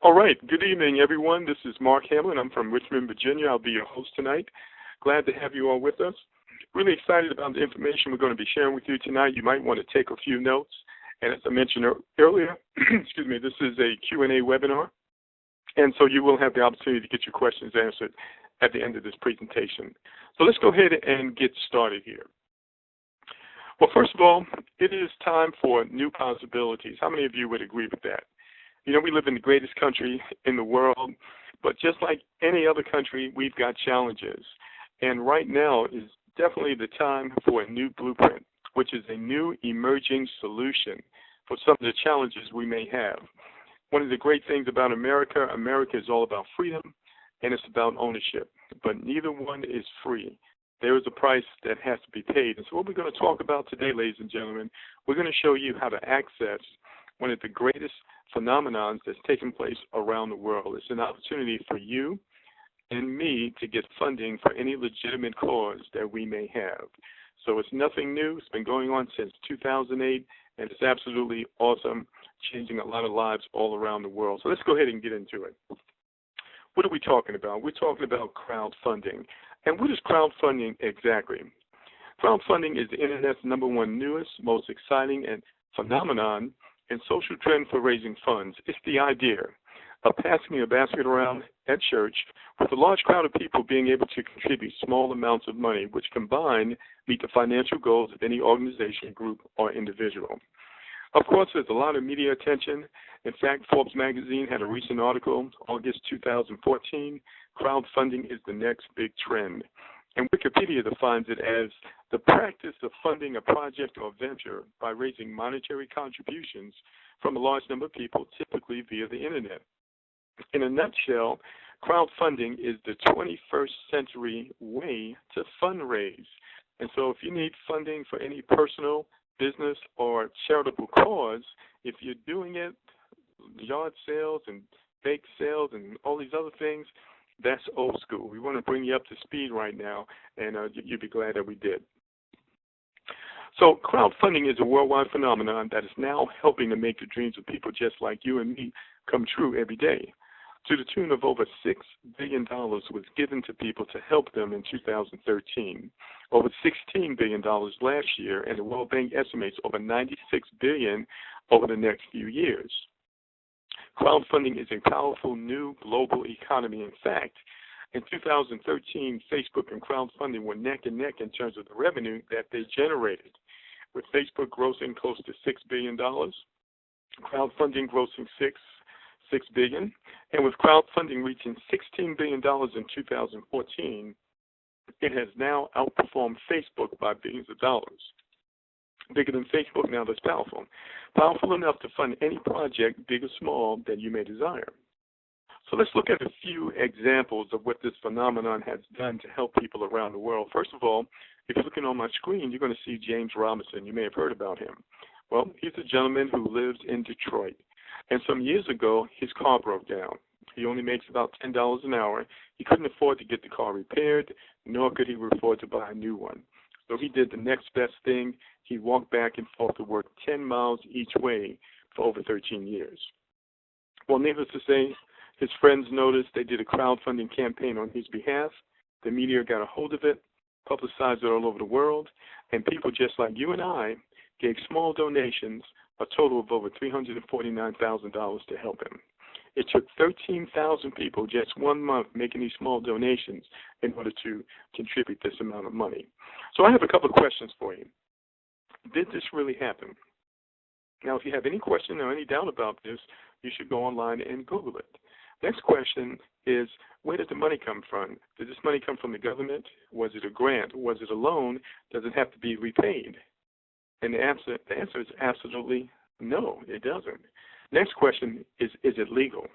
All right. Good evening, everyone. This is Mark Hamlin. I'm from Richmond, Virginia. I'll be your host tonight. Glad to have you all with us. Really excited about the information we're going to be sharing with you tonight. You might want to take a few notes. And as I mentioned earlier, excuse me, this is a Q&A webinar. And so you will have the opportunity to get your questions answered at the end of this presentation. So let's go ahead and get started here. Well, first of all, it is time for new possibilities. How many of you would agree with that? You know, we live in the greatest country in the world, but just like any other country, we've got challenges. And right now is definitely the time for a new blueprint, which is a new emerging solution for some of the challenges we may have. One of the great things about America, America is all about freedom and it's about ownership, but neither one is free. There is a price that has to be paid. And so what we're going to talk about today, ladies and gentlemen, we're going to show you how to access one of the greatest phenomenons that's taking place around the world. It's an opportunity for you and me to get funding for any legitimate cause that we may have. So it's nothing new. It's been going on since 2008, and it's absolutely awesome, changing a lot of lives all around the world. So let's go ahead and get into it. What are we talking about? We're talking about crowdfunding. And what is crowdfunding exactly? Crowdfunding is the Internet's #1 newest, most exciting, and phenomenon and social trend for raising funds. It's the idea of passing a basket around at church with a large crowd of people being able to contribute small amounts of money, which combined meet the financial goals of any organization, group, or individual. Of course, there's a lot of media attention. In fact, Forbes magazine had a recent article, August 2014, crowdfunding is the next big trend. And Wikipedia defines it as the practice of funding a project or venture by raising monetary contributions from a large number of people, typically via the Internet. In a nutshell, crowdfunding is the 21st century way to fundraise. And so if you need funding for any personal, business, or charitable cause, if you're doing it, yard sales and bake sales and all these other things, that's old school. We want to bring you up to speed right now, and you'll be glad that we did. So crowdfunding is a worldwide phenomenon that is now helping to make the dreams of people just like you and me come true every day. To the tune of over $6 billion was given to people to help them in 2013, over $16 billion last year, and the World Bank estimates over $96 billion over the next few years. Crowdfunding is a powerful new global economy. In fact, in 2013, Facebook and crowdfunding were neck and neck in terms of the revenue that they generated, with Facebook grossing close to $6 billion, crowdfunding grossing $6 billion, and with crowdfunding reaching $16 billion in 2014, it has now outperformed Facebook by billions of dollars. Bigger than Facebook now, that's powerful. Powerful enough to fund any project, big or small, that you may desire. So let's look at a few examples of what this phenomenon has done to help people around the world. First of all, if you're looking on my screen, you're going to see James Robinson. You may have heard about him. Well, he's a gentleman who lives in Detroit. And some years ago, his car broke down. He only makes about $10 an hour. He couldn't afford to get the car repaired, nor could he afford to buy a new one. So he did the next best thing. He walked back and forth to work 10 miles each way for over 13 years. Well, needless to say, his friends noticed. They did a crowdfunding campaign on his behalf. The media got a hold of it, publicized it all over the world, and people just like you and I gave small donations, a total of over $349,000 to help him. It took 13,000 people just 1 month making these small donations in order to contribute this amount of money. So I have a couple of questions for you. Did this really happen? Now, if you have any question or any doubt about this, you should go online and Google it. Next question is, where did the money come from? Did this money come from the government? Was it a grant? Was it a loan? Does it have to be repaid? And the answer is absolutely no, it doesn't. Next question is it legal?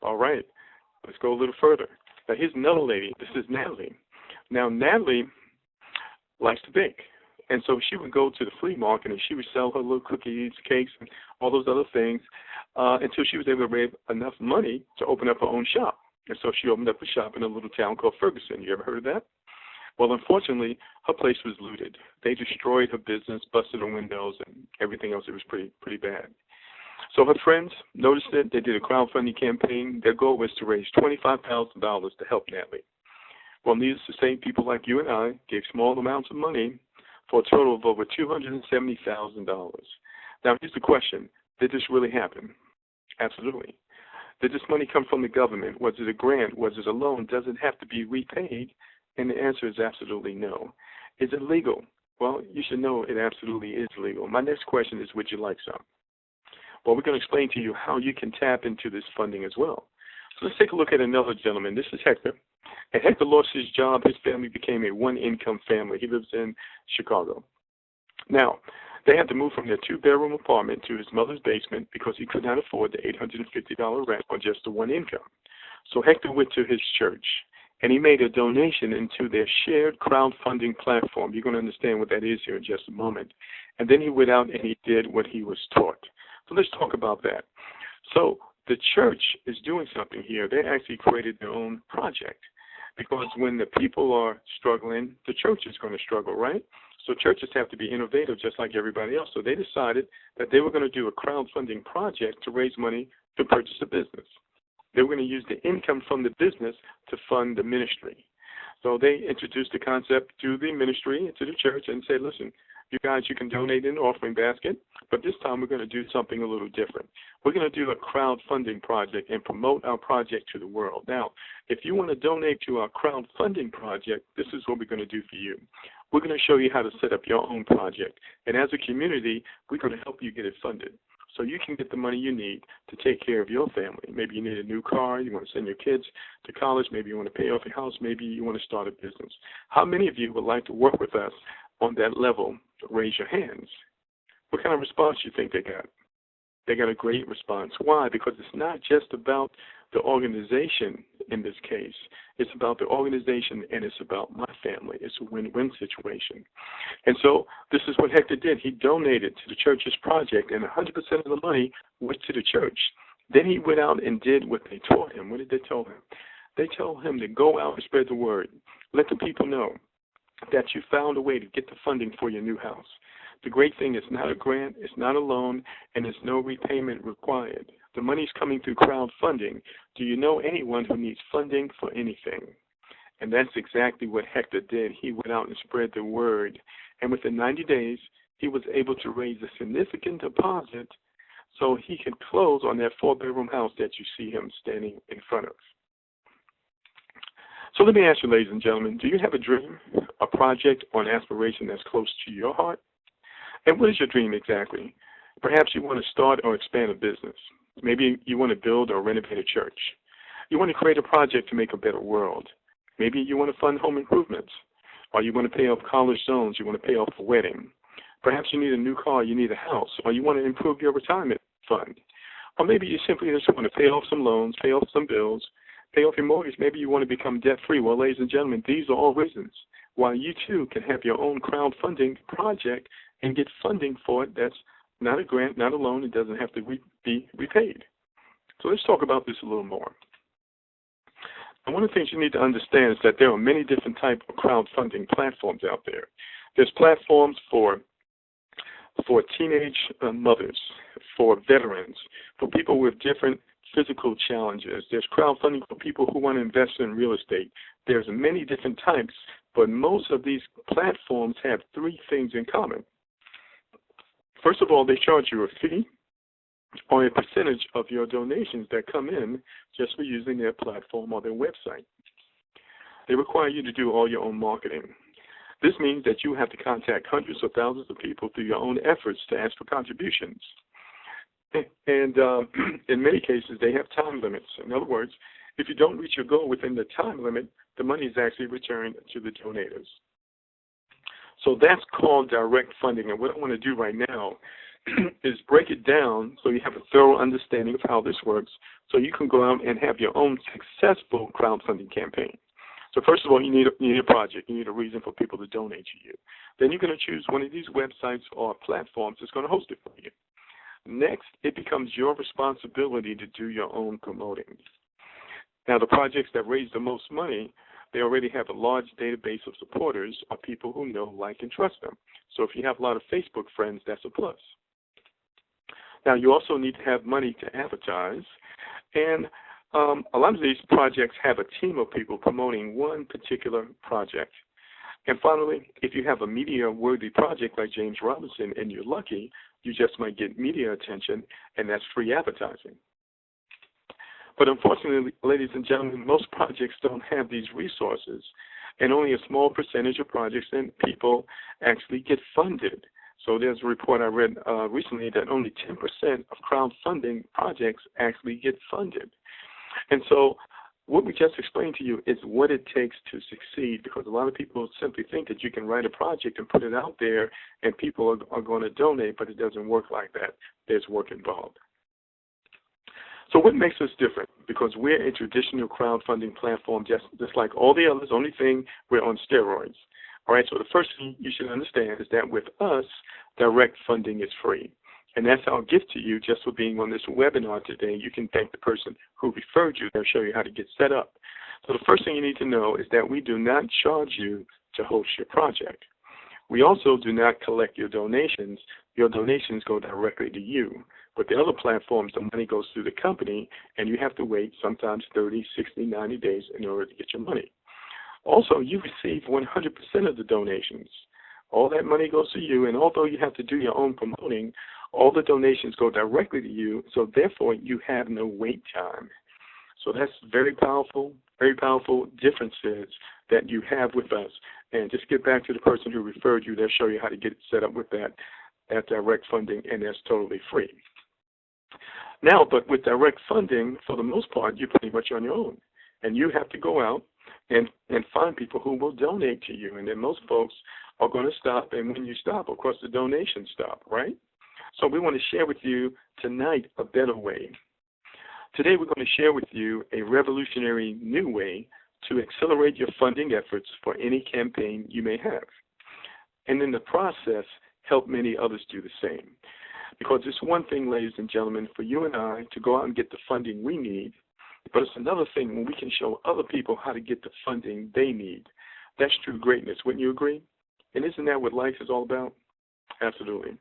All right, let's go a little further. Now, here's another lady. This is Natalie. Now, Natalie likes to bake. And so she would go to the flea market and she would sell her little cookies, cakes, and all those other things until she was able to raise enough money to open up her own shop. And so she opened up a shop in a little town called Ferguson. You ever heard of that? Well, unfortunately, her place was looted. They destroyed her business, busted her windows, and everything else. It was pretty bad. So her friends noticed it. They did a crowdfunding campaign. Their goal was to raise $25,000 to help Natalie. Well, needless to say, people like you and I gave small amounts of money for a total of over $270,000. Now, here's the question. Did this really happen? Absolutely. Did this money come from the government? Was it a grant? Was it a loan? Does it have to be repaid? And the answer is absolutely no. Is it legal? Well, you should know it absolutely is legal. My next question is, would you like some? Well, we're going to explain to you how you can tap into this funding as well. So let's take a look at another gentleman. This is Hector. And Hector lost his job. His family became a one-income family. He lives in Chicago. Now, they had to move from their two-bedroom apartment to his mother's basement because he could not afford the $850 rent on just the one income. So Hector went to his church, and he made a donation into their shared crowdfunding platform. You're going to understand what that is here in just a moment. And then he went out and he did what he was taught. So let's talk about that. So the church is doing something here. They actually created their own project because when the people are struggling, the church is going to struggle, right? So churches have to be innovative just like everybody else. So they decided that they were going to do a crowdfunding project to raise money to purchase a business. They were going to use the income from the business to fund the ministry. So they introduced the concept to the ministry, to the church, and said, listen, you guys, you can donate in the offering basket, but this time we're going to do something a little different. We're going to do a crowdfunding project and promote our project to the world. Now, if you want to donate to our crowdfunding project, this is what we're going to do for you. We're going to show you how to set up your own project. And as a community, we're going to help you get it funded so you can get the money you need to take care of your family. Maybe you need a new car, you want to send your kids to college, maybe you want to pay off your house, maybe you want to start a business. How many of you would like to work with us on that level? Raise your hands. What kind of response do you think they got? They got a great response. Why? Because it's not just about the organization in this case. It's about the organization and it's about my family. It's a win-win situation. And so this is what Hector did. He donated to the church's project, and 100% of the money went to the church. Then he went out and did what they taught him. What did they tell him? They told him to go out and spread the word. Let the people know that you found a way to get the funding for your new house. The great thing is not a grant, it's not a loan, and there's no repayment required. The money's coming through crowdfunding. Do you know anyone who needs funding for anything? And that's exactly what Hector did. He went out and spread the word. And within 90 days, he was able to raise a significant deposit so he could close on that four-bedroom house that you see him standing in front of. So let me ask you, ladies and gentlemen, do you have a dream, a project, or an aspiration that's close to your heart? And what is your dream exactly? Perhaps you want to start or expand a business. Maybe you want to build or renovate a church. You want to create a project to make a better world. Maybe you want to fund home improvements. Or you want to pay off college loans. You want to pay off a wedding. Perhaps you need a new car. You need a house. Or you want to improve your retirement fund. Or maybe you simply just want to pay off some loans, pay off some bills, pay off your mortgage. Maybe you want to become debt-free. Well, ladies and gentlemen, these are all reasons why you too can have your own crowdfunding project and get funding for it. That's not a grant, not a loan. It doesn't have to be repaid. So let's talk about this a little more. And one of the things you need to understand is that there are many different types of crowdfunding platforms out there. There's platforms for teenage mothers, for veterans, for people with different physical challenges. There's crowdfunding for people who want to invest in real estate. There's many different types, but most of these platforms have three things in common. First of all, they charge you a fee or a percentage of your donations that come in just for using their platform or their website. They require you to do all your own marketing. This means that you have to contact hundreds or thousands of people through your own efforts to ask for contributions. And in many cases, they have time limits. In other words, if you don't reach your goal within the time limit, the money is actually returned to the donators. So that's called direct funding. And what I want to do right now is break it down so you have a thorough understanding of how this works so you can go out and have your own successful crowdfunding campaign. So first of all, you need a project. You need a reason for people to donate to you. Then you're going to choose one of these websites or platforms that's going to host it for you. Next, it becomes your responsibility to do your own promoting. Now, the projects that raise the most money, they already have a large database of supporters or people who know, like, and trust them. So if you have a lot of Facebook friends, that's a plus. Now, you also need to have money to advertise, and a lot of these projects have a team of people promoting one particular project. And finally, if you have a media-worthy project like James Robinson and you're lucky, you just might get media attention, and that's free advertising. But unfortunately, ladies and gentlemen, most projects don't have these resources, and only a small percentage of projects and people actually get funded. So there's a report I read recently that only 10% of crowdfunding projects actually get funded. And so what we just explained to you is what it takes to succeed, because a lot of people simply think that you can write a project and put it out there and people are going to donate, but it doesn't work like that. There's work involved. So what makes us different? Because we're a traditional crowdfunding platform just like all the others, only thing we're on steroids. All right, so the first thing you should understand is that with us, direct funding is free. And that's our gift to you just for being on this webinar today. You can thank the person who referred you. They'll show you how to get set up. So the first thing you need to know is that we do not charge you to host your project. We also do not collect your donations. Your donations go directly to you. But the other platforms, the money goes through the company, and you have to wait sometimes 30, 60, 90 days in order to get your money. Also, you receive 100% of the donations. All that money goes to you, and although you have to do your own promoting, all the donations go directly to you, so therefore you have no wait time. So that's very powerful differences that you have with us. And just get back to the person who referred you. They'll show you how to get it set up with that direct funding, and that's totally free. Now, but with direct funding, for the most part, you're pretty much on your own. And you have to go out and find people who will donate to you. And then most folks are going to stop, and when you stop, of course, the donations stop, right? So we want to share with you tonight a better way. Today we're going to share with you a revolutionary new way to accelerate your funding efforts for any campaign you may have. And in the process, help many others do the same. Because it's one thing, ladies and gentlemen, for you and I to go out and get the funding we need, but it's another thing when we can show other people how to get the funding they need. That's true greatness. Wouldn't you agree? And isn't that what life is all about? Absolutely.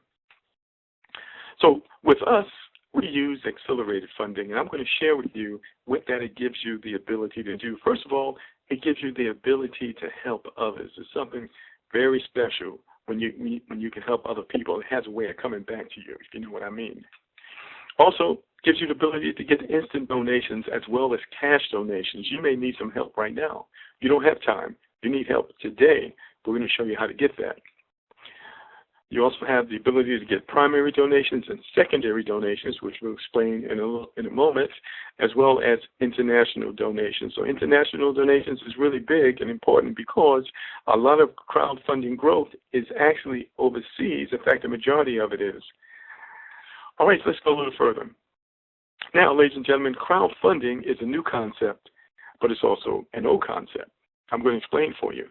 So with us, we use accelerated funding, and I'm going to share with you what that it gives you the ability to do. First of all, it gives you the ability to help others. It's something very special when you can help other people. It has a way of coming back to you, if you know what I mean. Also, gives you the ability to get instant donations as well as cash donations. You may need some help right now. You don't have time. You need help today, but we're going to show you how to get that. You also have the ability to get primary donations and secondary donations, which we'll explain in a moment, as well as international donations. So international donations is really big and important because a lot of crowdfunding growth is actually overseas. In fact, the majority of it is. All right, let's go a little further. Now, ladies and gentlemen, crowdfunding is a new concept, but it's also an old concept. I'm going to explain for you.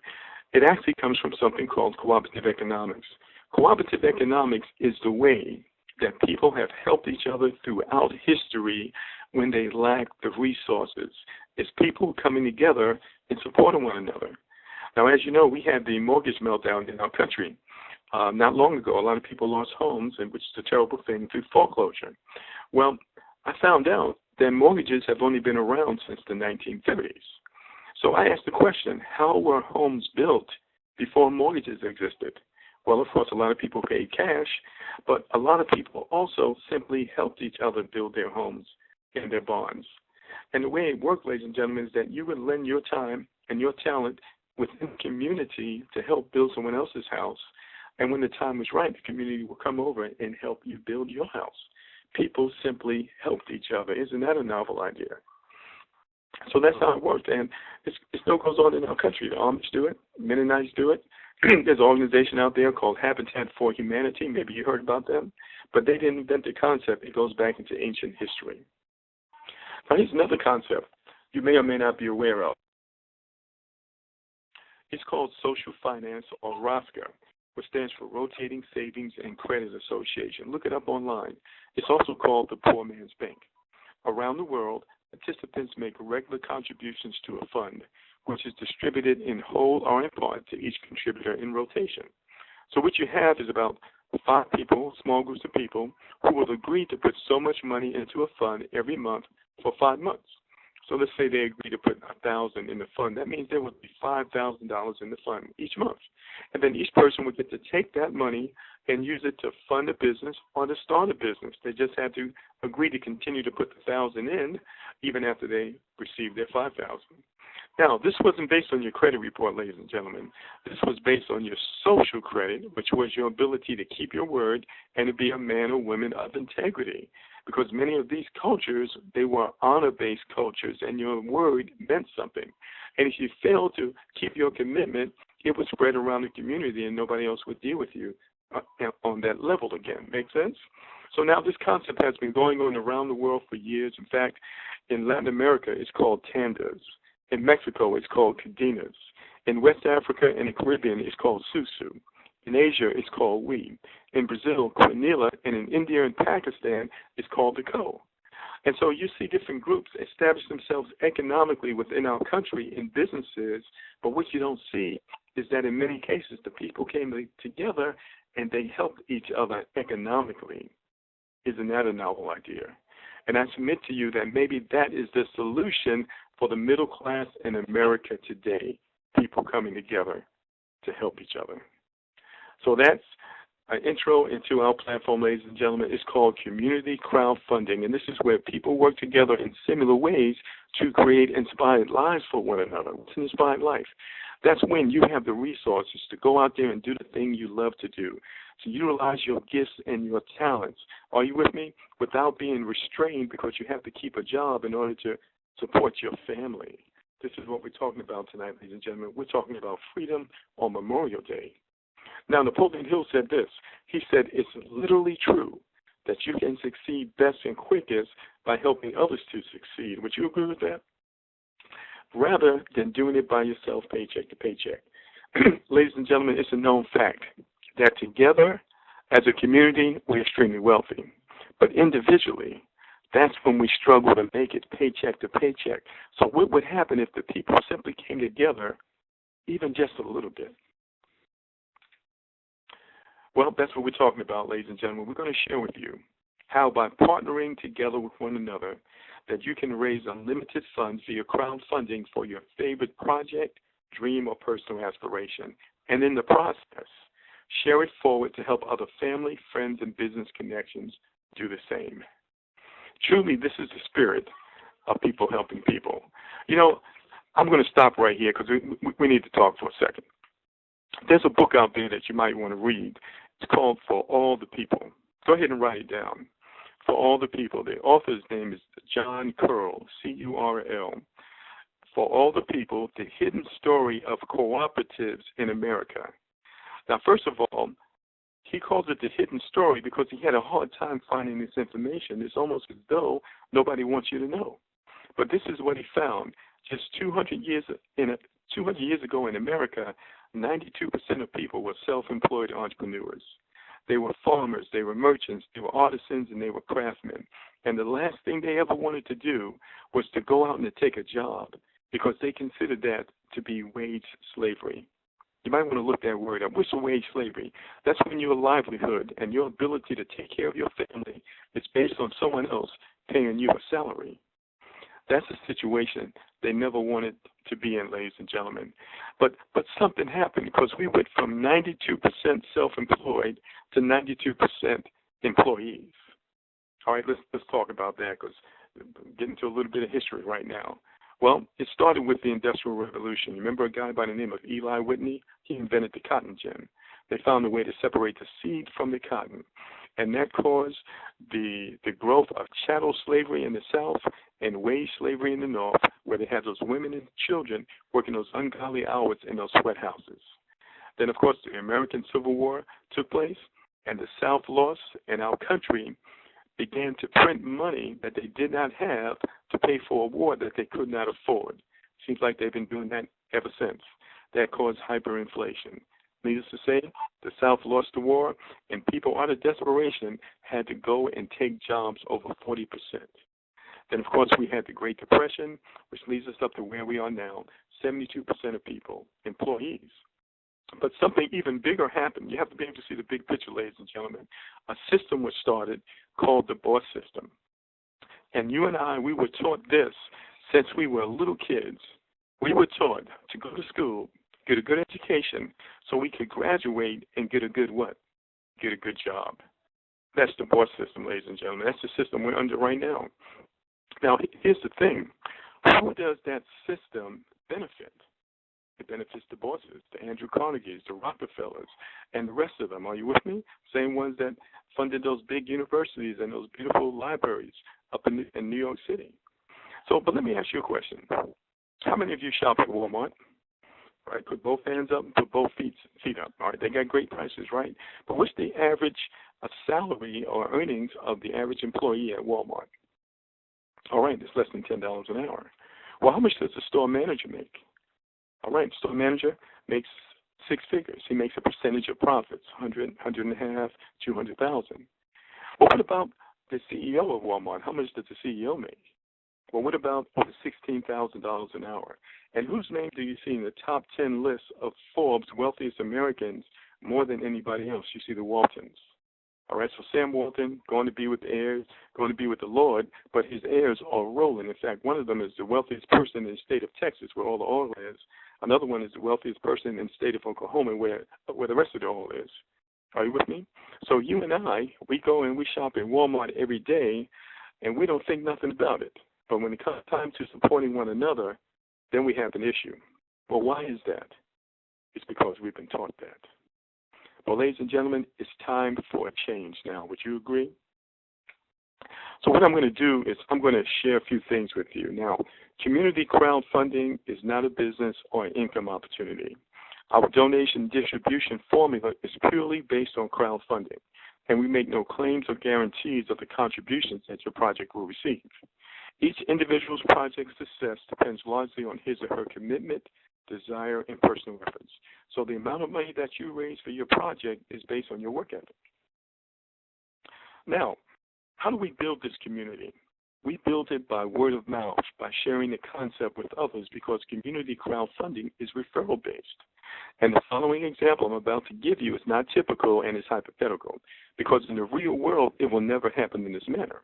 It actually comes from something called cooperative economics. Cooperative economics is the way that people have helped each other throughout history when they lack the resources. It's people coming together in support of one another. Now, as you know, we had the mortgage meltdown in our country not long ago. A lot of people lost homes, and which is a terrible thing, through foreclosure. Well, I found out that mortgages have only been around since the 1930s. So I asked the question, how were homes built before mortgages existed? Well, of course, a lot of people paid cash, but a lot of people also simply helped each other build their homes and their bonds. And the way it worked, ladies and gentlemen, is that you would lend your time and your talent within the community to help build someone else's house. And when the time was right, the community will come over and help you build your house. People simply helped each other. Isn't that a novel idea? So that's how it worked, and it still goes on in our country. The Amish do it. Mennonites do it. There's an organization out there called Habitat for Humanity. Maybe you heard about them. But they didn't invent the concept. It goes back into ancient history. Now, here's another concept you may or may not be aware of. It's called social finance, or ROSCA, which stands for Rotating Savings and Credit Association. Look it up online. It's also called the Poor Man's Bank. Around the world, participants make regular contributions to a fund, which is distributed in whole or in part to each contributor in rotation. So what you have is about 5 people, small groups of people, who will agree to put so much money into a fund every month for 5 months. So let's say they agree to put $1,000 in the fund. That means there would be $5,000 in the fund each month. And then each person would get to take that money and use it to fund a business or to start a business. They just had to agree to continue to put the $1,000 in even after they received their $5,000. Now, this wasn't based on your credit report, ladies and gentlemen. This was based on your social credit, which was your ability to keep your word and to be a man or woman of integrity. Because many of these cultures, they were honor-based cultures, and your word meant something. And if you failed to keep your commitment, it would spread around the community, and nobody else would deal with you on that level again. Make sense? So now this concept has been going on around the world for years. In fact, in Latin America, it's called tandas. In Mexico, it's called cadenas. In West Africa and the Caribbean, it's called susu. In Asia, it's called we. In Brazil, quinila. And in India and Pakistan, it's called the ko. And so you see different groups establish themselves economically within our country in businesses, but what you don't see is that in many cases the people came together and they helped each other economically. Isn't that a novel idea? And I submit to you that maybe that is the solution for the middle class in America today, people coming together to help each other. So that's an intro into our platform, ladies and gentlemen. It's called Community Crowdfunding, and this is where people work together in similar ways to create inspired lives for one another. What's an inspired life? That's when you have the resources to go out there and do the thing you love to do, to utilize your gifts and your talents. Are you with me? Without being restrained because you have to keep a job in order to support your family. This is what we're talking about tonight, ladies and gentlemen. We're talking about freedom on Memorial Day. Now, Napoleon Hill said this. He said, it's literally true that you can succeed best and quickest by helping others to succeed. Would you agree with that? Rather than doing it by yourself, paycheck to paycheck. Ladies and gentlemen, it's a known fact that together, as a community, we're extremely wealthy. But individually, that's when we struggle to make it paycheck to paycheck. So what would happen if the people simply came together, even just a little bit? Well, that's what we're talking about, ladies and gentlemen. We're going to share with you how by partnering together with one another that you can raise unlimited funds via crowdfunding for your favorite project, dream, or personal aspiration. And in the process, share it forward to help other family, friends, and business connections do the same. Truly, this is the spirit of people helping people. You know, I'm going to stop right here because we need to talk for a second. There's a book out there that you might want to read. It's called For All the People. Go ahead and write it down. For All the People. The author's name is John Curl, C-U-R-L. For All the People, The Hidden Story of Cooperatives in America. Now, first of all, he calls it the hidden story because he had a hard time finding this information. It's almost as though nobody wants you to know. But this is what he found. Just 200 years ago in America, 92% of people were self-employed entrepreneurs. They were farmers, they were merchants, they were artisans, and they were craftsmen. And the last thing they ever wanted to do was to go out and to take a job because they considered that to be wage slavery. You might want to look that word up. What's wage slavery? That's when your livelihood and your ability to take care of your family is based on someone else paying you a salary. That's a situation they never wanted to be in, ladies and gentlemen. But something happened because we went from 92% self-employed to 92% employees. All right, let's talk about that because we're getting to a little bit of history right now. Well, it started with the Industrial Revolution. You remember a guy by the name of Eli Whitney? He invented the cotton gin. They found a way to separate the seed from the cotton, and that caused the growth of chattel slavery in the South and wage slavery in the North, where they had those women and children working those ungodly hours in those sweat houses. Then, of course, the American Civil War took place, and the South lost, and our country began to print money that they did not have to pay for a war that they could not afford. Seems like they've been doing that ever since. That caused hyperinflation. Needless to say, the South lost the war, and people out of desperation had to go and take jobs over 40%. Then, of course, we had the Great Depression, which leads us up to where we are now, 72% of people, employees. But something even bigger happened. You have to be able to see the big picture, ladies and gentlemen. A system was started called the boss system. And you and I, we were taught this since we were little kids. We were taught to go to school, get a good education, so we could graduate and get a good what? Get a good job. That's the boss system, ladies and gentlemen. That's the system we're under right now. Now, here's the thing. Who does that system benefit? It benefits the bosses, the Andrew Carnegies, the Rockefellers, and the rest of them. Are you with me? Same ones that funded those big universities and those beautiful libraries up in New York City. So, but let me ask you a question. How many of you shop at Walmart? All right, put both hands up and put both feet up. All right, they got great prices, right? But what's the average salary or earnings of the average employee at Walmart? All right, it's less than $10 an hour. Well, how much does the store manager make? All right, store manager makes six figures. He makes a percentage of profits, 100, 100.5, 200,000. Well, what about the CEO of Walmart? How much does the CEO make? Well, what about the $16,000 an hour? And whose name do you see in the top 10 list of Forbes' wealthiest Americans more than anybody else? You see the Waltons. All right, so Sam Walton, going to be with the heirs, going to be with the Lord, but his heirs are rolling. In fact, one of them is the wealthiest person in the state of Texas, where all the oil is. Another one is the wealthiest person in the state of Oklahoma, where the rest of the oil is. Are you with me? So you and I, we go and we shop at Walmart every day, and we don't think nothing about it. But when it comes time to supporting one another, then we have an issue. Well, why is that? It's because we've been taught that. Well, ladies and gentlemen, it's time for a change now. Would you agree? So what I'm going to do is I'm going to share a few things with you. Now, community crowdfunding is not a business or an income opportunity. Our donation distribution formula is purely based on crowdfunding, and we make no claims or guarantees of the contributions that your project will receive. Each individual's project success depends largely on his or her commitment, desire, and personal efforts. So the amount of money that you raise for your project is based on your work ethic. Now, how do we build this community? We build it by word of mouth, by sharing the concept with others, because community crowdfunding is referral-based. And the following example I'm about to give you is not typical and is hypothetical, because in the real world, it will never happen in this manner.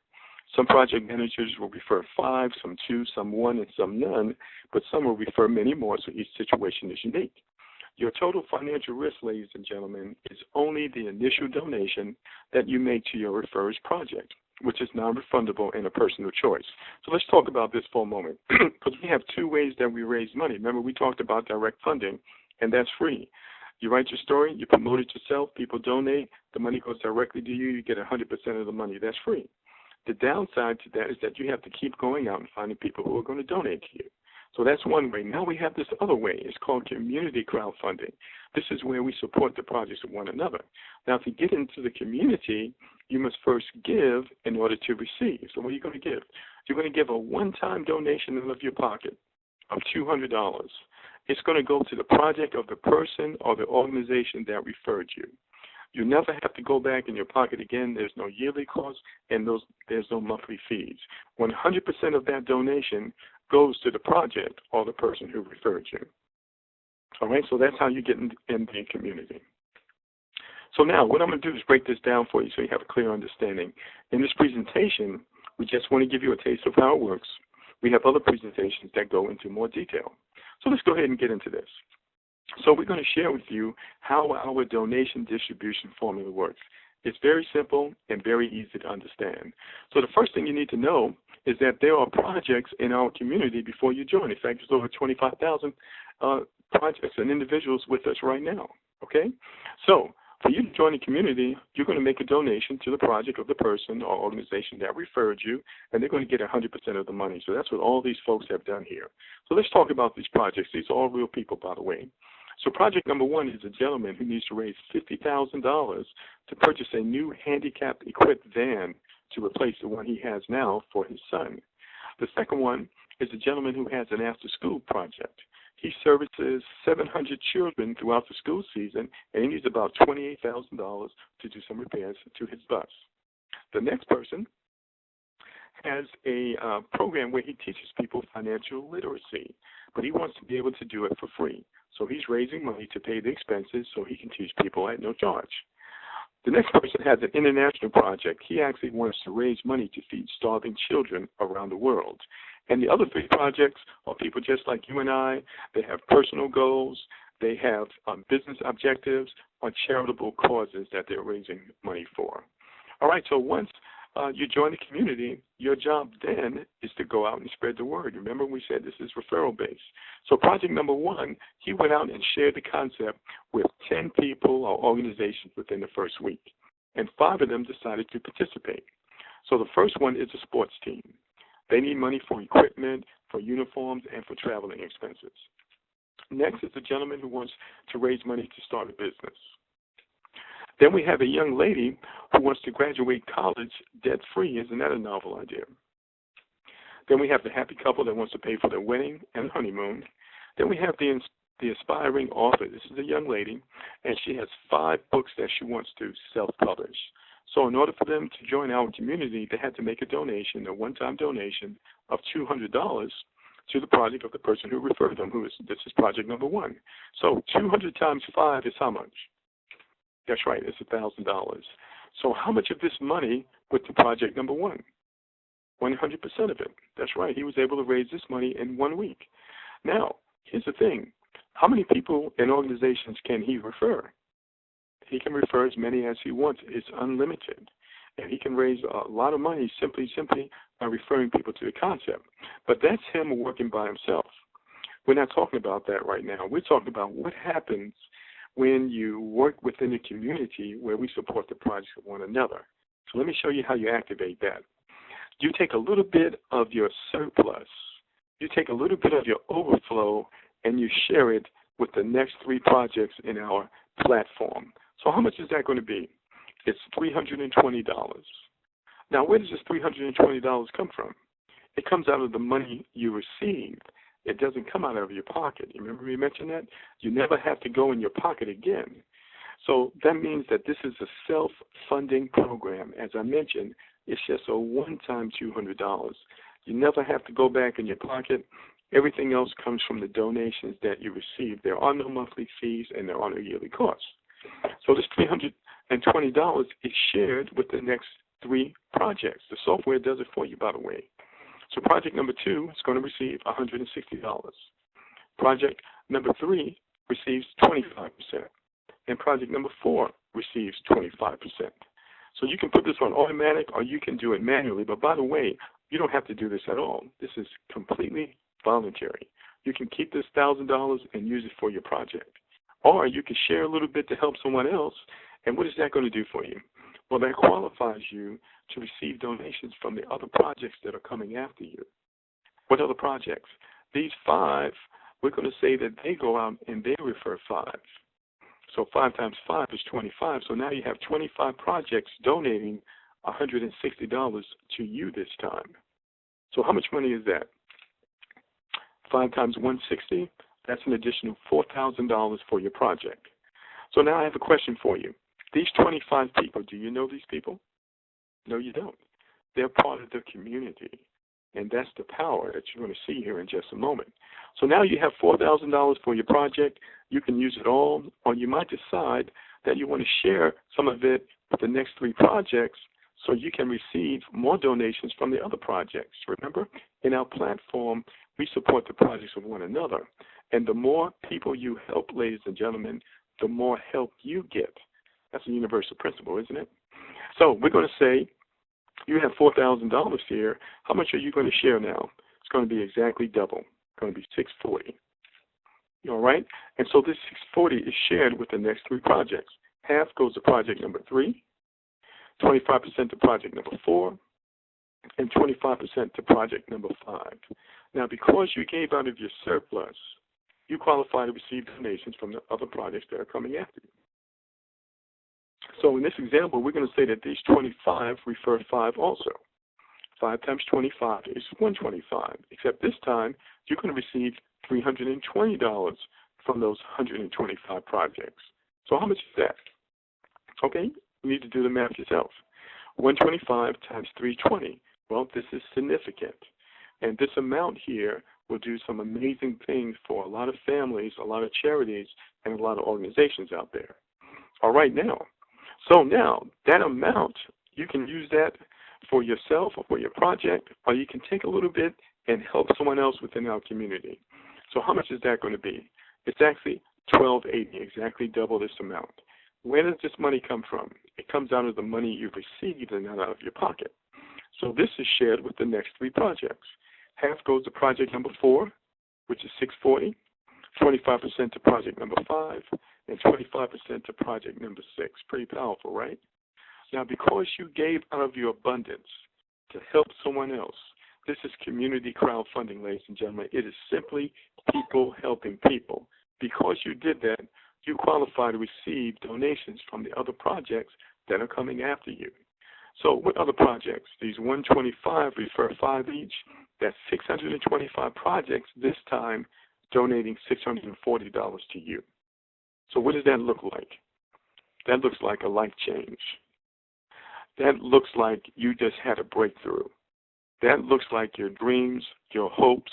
Some project managers will refer 5, some 2, some 1, and some none, but some will refer many more, so each situation is unique. Your total financial risk, ladies and gentlemen, is only the initial donation that you make to your referrer's project, which is non-refundable and a personal choice. So let's talk about this for a moment, because we have two ways that we raise money. Remember, we talked about direct funding, and that's free. You write your story, you promote it yourself, people donate, the money goes directly to you, you get 100% of the money. That's free. The downside to that is that you have to keep going out and finding people who are going to donate to you. So that's one way. Now we have this other way. It's called community crowdfunding. This is where we support the projects of one another. Now, to get into the community, you must first give in order to receive. So what are you going to give? You're going to give a one-time donation out of your pocket of $200. It's going to go to the project of the person or the organization that referred you. You never have to go back in your pocket again. There's no yearly cost, and there's no monthly fees. 100% of that donation goes to the project or the person who referred you. All right, so that's how you get in the community. So now what I'm going to do is break this down for you so you have a clear understanding. In this presentation, we just want to give you a taste of how it works. We have other presentations that go into more detail. So let's go ahead and get into this. So we're going to share with you how our donation distribution formula works. It's very simple and very easy to understand. So the first thing you need to know is that there are projects in our community before you join. In fact, there's over 25,000 projects and individuals with us right now, okay? So for you to join the community, you're going to make a donation to the project of the person or organization that referred you, and they're going to get 100% of the money. So that's what all these folks have done here. So let's talk about these projects. These are all real people, by the way. So project number one is a gentleman who needs to raise $50,000 to purchase a new handicapped-equipped van to replace the one he has now for his son. The second one is a gentleman who has an after-school project. He services 700 children throughout the school season, and he needs about $28,000 to do some repairs to his bus. The next person has a program where he teaches people financial literacy, but he wants to be able to do it for free. So he's raising money to pay the expenses so he can teach people at no charge. The next person has an international project. He actually wants to raise money to feed starving children around the world. And the other three projects are people just like you and I. They have personal goals. They have business objectives on charitable causes that they're raising money for. All right, so once you join the community, your job then is to go out and spread the word. Remember, we said this is referral-based. So project number one, he went out and shared the concept with 10 people or organizations within the first week, and 5 of them decided to participate. So the first one is a sports team. They need money for equipment, for uniforms, and for traveling expenses. Next is a gentleman who wants to raise money to start a business. Then we have a young lady who wants to graduate college debt-free. Isn't that a novel idea? Then we have the happy couple that wants to pay for their wedding and honeymoon. Then we have the aspiring author. This is a young lady, and she has 5 books that she wants to self-publish. So in order for them to join our community, they had to make a donation, a one-time donation of $200 to the project of the person who referred them, this is project number one. So 200 times 5 is how much? That's right, it's $1,000. So how much of this money went to project number one? 100% of it. That's right, he was able to raise this money in 1 week. Now, here's the thing. How many people and organizations can he refer? He can refer as many as he wants. It's unlimited. And he can raise a lot of money simply by referring people to the concept. But that's him working by himself. We're not talking about that right now. We're talking about what happens when you work within a community where we support the projects of one another. So let me show you how you activate that. You take a little bit of your surplus, you take a little bit of your overflow, and you share it with the next 3 projects in our platform. So how much is that going to be? It's $320. Now, where does this $320 come from? It comes out of the money you received. It doesn't come out of your pocket. You remember we mentioned that? You never have to go in your pocket again. So that means that this is a self-funding program. As I mentioned, it's just a one-time $200. You never have to go back in your pocket. Everything else comes from the donations that you receive. There are no monthly fees and there are no yearly costs. So this $320 is shared with the next 3 projects. The software does it for you, by the way. So project number 2 is going to receive $160. Project number 3 receives 25%. And project number 4 receives 25%. So you can put this on automatic or you can do it manually. But by the way, you don't have to do this at all. This is completely voluntary. You can keep this $1,000 and use it for your project. Or you can share a little bit to help someone else. And what is that going to do for you? Well, that qualifies you to receive donations from the other projects that are coming after you. What other projects? These 5, we're going to say that they go out and they refer 5. So 5 times 5 is 25. So now you have 25 projects donating $160 to you this time. So how much money is that? 5 times 160, that's an additional $4,000 for your project. So now I have a question for you. These 25 people, do you know these people? No, you don't. They're part of the community, and that's the power that you're going to see here in just a moment. So now you have $4,000 for your project. You can use it all, or you might decide that you want to share some of it with the next 3 projects so you can receive more donations from the other projects. Remember, in our platform, we support the projects of one another, and the more people you help, ladies and gentlemen, the more help you get. That's a universal principle, isn't it? So we're going to say you have $4,000 here. How much are you going to share now? It's going to be exactly double. It's going to be $640. All right? And so this $640 is shared with the next 3 projects. Half goes to project number 3, 25% to project number 4, and 25% to project number 5. Now, because you gave out of your surplus, you qualify to receive donations from the other projects that are coming after you. So in this example, we're going to say that these 25 refer 5 also. 5 times 25 is 125, except this time you're going to receive $320 from those 125 projects. So how much is that? Okay, you need to do the math yourself. 125 times 320. Well, this is significant. And this amount here will do some amazing things for a lot of families, a lot of charities, and a lot of organizations out there. All right, now. So now, that amount, you can use that for yourself or for your project, or you can take a little bit and help someone else within our community. So how much is that going to be? It's actually $12.80, exactly double this amount. Where does this money come from? It comes out of the money you've received and not out of your pocket. So this is shared with the next three projects. Half goes to project number 4, which is $640, 25% to project number 5, and 25% to project number 6. Pretty powerful, right? Now, because you gave out of your abundance to help someone else, this is community crowdfunding, ladies and gentlemen. It is simply people helping people. Because you did that, you qualify to receive donations from the other projects that are coming after you. So what other projects? These 125 refer 5 each. That's 625 projects, this time donating $640 to you. So what does that look like? That looks like a life change. That looks like you just had a breakthrough. That looks like your dreams, your hopes,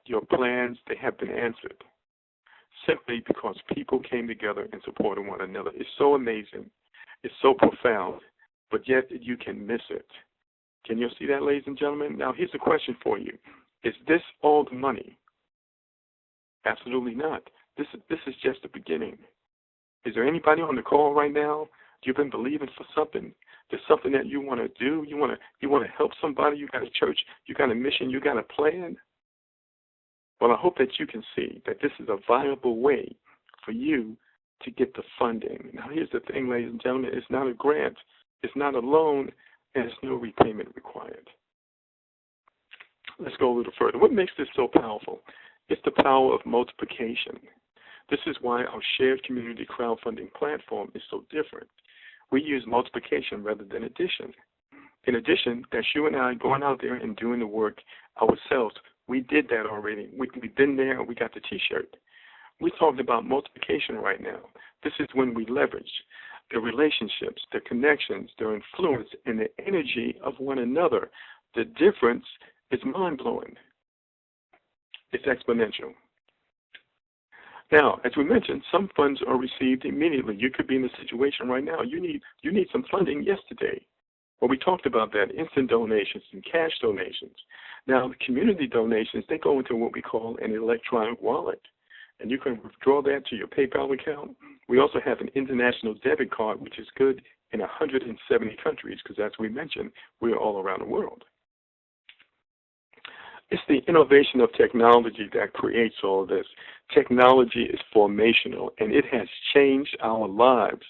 your plans, they have been answered. Simply because people came together and supported one another. It's so amazing. It's so profound. But yet you can miss it. Can you see that, ladies and gentlemen? Now, here's a question for you. Is this all the money? Absolutely not. This is just the beginning. Is there anybody on the call right now? You've been believing for something? There's something that you want to do? You want to help somebody? You got a church? You got a mission? You got a plan? Well, I hope that you can see that this is a viable way for you to get the funding. Now, here's the thing, ladies and gentlemen. It's not a grant. It's not a loan, and there's no repayment required. Let's go a little further. What makes this so powerful? It's the power of multiplication. This is why our shared community crowdfunding platform is so different. We use multiplication rather than addition. In addition, that's you and I going out there and doing the work ourselves. We did that already. We've been there and we got the T-shirt. We're talking about multiplication right now. This is when we leverage the relationships, the connections, their influence, and the energy of one another. The difference is mind-blowing. It's exponential. Now, as we mentioned, some funds are received immediately. You could be in a situation right now. You need some funding yesterday. Well, we talked about that, instant donations and cash donations. Now, the community donations, they go into what we call an electronic wallet. And you can withdraw that to your PayPal account. We also have an international debit card, which is good in 170 countries, because as we mentioned, we are all around the world. It's the innovation of technology that creates all of this. Technology is formational, and it has changed our lives.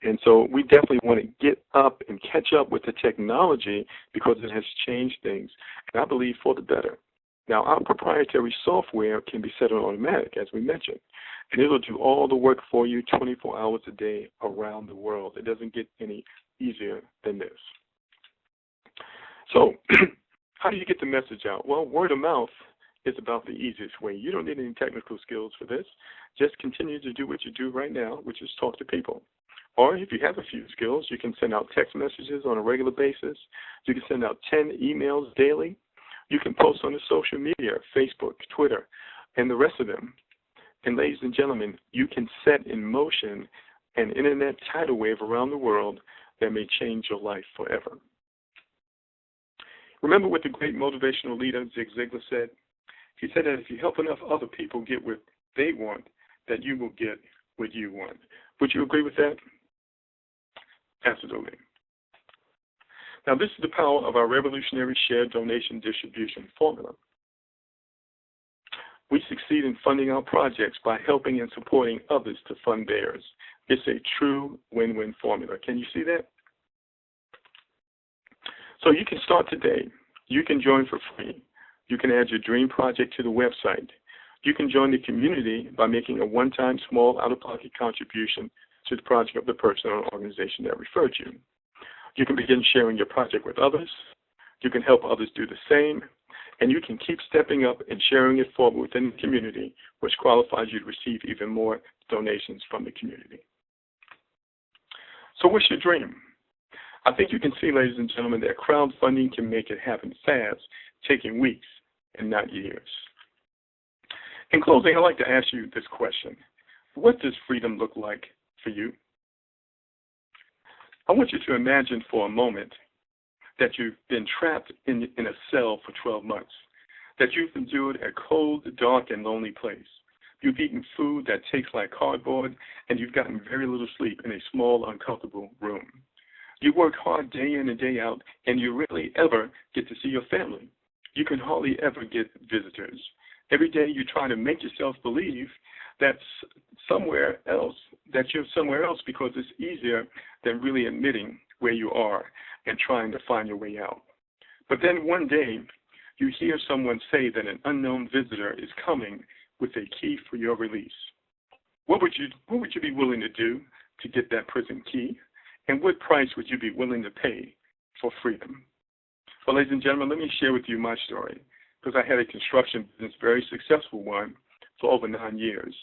And so we definitely want to get up and catch up with the technology because it has changed things, and I believe for the better. Now, our proprietary software can be set on automatic, as we mentioned, and it'll do all the work for you 24 hours a day around the world. It doesn't get any easier than this. So, how do you get the message out? Well, word of mouth is about the easiest way. You don't need any technical skills for this. Just continue to do what you do right now, which is talk to people. Or if you have a few skills, you can send out text messages on a regular basis. You can send out 10 emails daily. You can post on the social media, Facebook, Twitter, and the rest of them. And ladies and gentlemen, you can set in motion an internet tidal wave around the world that may change your life forever. Remember what the great motivational leader Zig Ziglar said? He said that if you help enough other people get what they want, that you will get what you want. Would you agree with that? Absolutely. Now, this is the power of our revolutionary shared donation distribution formula. We succeed in funding our projects by helping and supporting others to fund theirs. It's a true win-win formula. Can you see that? So you can start today. You can join for free. You can add your dream project to the website. You can join the community by making a one-time small out-of-pocket contribution to the project of the person or organization that referred you. You can begin sharing your project with others. You can help others do the same. And you can keep stepping up and sharing it forward within the community, which qualifies you to receive even more donations from the community. So what's your dream? I think you can see, ladies and gentlemen, that crowdfunding can make it happen fast, taking weeks and not years. In closing, I'd like to ask you this question. What does freedom look like for you? I want you to imagine for a moment that you've been trapped in a cell for 12 months, that you've endured a cold, dark, and lonely place. You've eaten food that tastes like cardboard, and you've gotten very little sleep in a small, uncomfortable room. You work hard day in and day out, and you rarely ever get to see your family. You can hardly ever get visitors. Every day you try to make yourself believe that you're somewhere else because it's easier than really admitting where you are and trying to find your way out. But then one day, you hear someone say that an unknown visitor is coming with a key for your release. What would you be willing to do to get that prison key? And what price would you be willing to pay for freedom? Well, ladies and gentlemen, let me share with you my story, because I had a construction business, very successful one, for over 9 years.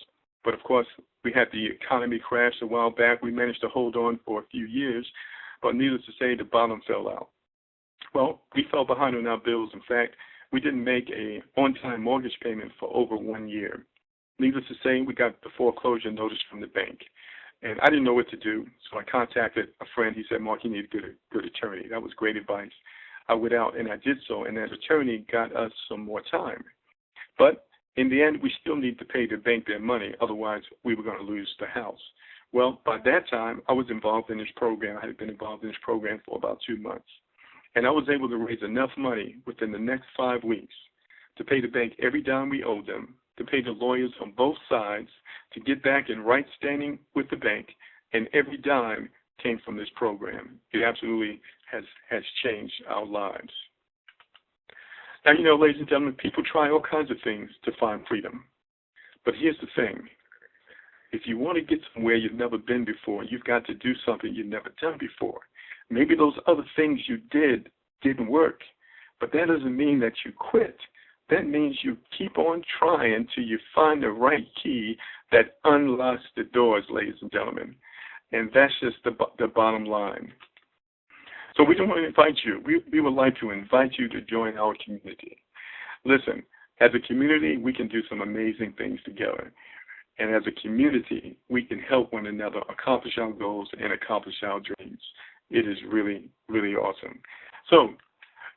But of course, we had the economy crash a while back. We managed to hold on for a few years, but needless to say, the bottom fell out. Well, we fell behind on our bills. In fact, we didn't make an on-time mortgage payment for over 1 year. Needless to say, we got the foreclosure notice from the bank. And I didn't know what to do, so I contacted a friend. He said, Mark, you need a good attorney. That was great advice. I went out and I did so, and that attorney got us some more time. But in the end, we still need to pay the bank their money. Otherwise, we were going to lose the house. Well, by that time, I was involved in this program. I had been involved in this program for about 2 months. And I was able to raise enough money within the next 5 weeks to pay the bank every dime we owed them, to pay the lawyers on both sides, to get back in right standing with the bank, and every dime came from this program. It absolutely has changed our lives. Now, you know, ladies and gentlemen, people try all kinds of things to find freedom. But here's the thing. If you want to get somewhere you've never been before, you've got to do something you've never done before. Maybe those other things you didn't work, but that doesn't mean that you quit. That means you keep on trying till you find the right key that unlocks the doors, ladies and gentlemen. And that's just the bottom line. So we want to invite you. We would like to invite you to join our community. Listen, as a community, we can do some amazing things together. And as a community, we can help one another accomplish our goals and accomplish our dreams. It is really, really awesome. So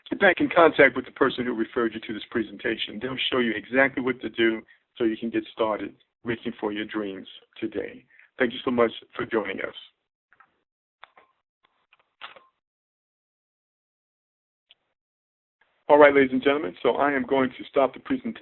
get back in contact with the person who referred you to this presentation. They'll show you exactly what to do so you can get started reaching for your dreams today. Thank you so much for joining us. All right, ladies and gentlemen, so I am going to stop the presentation.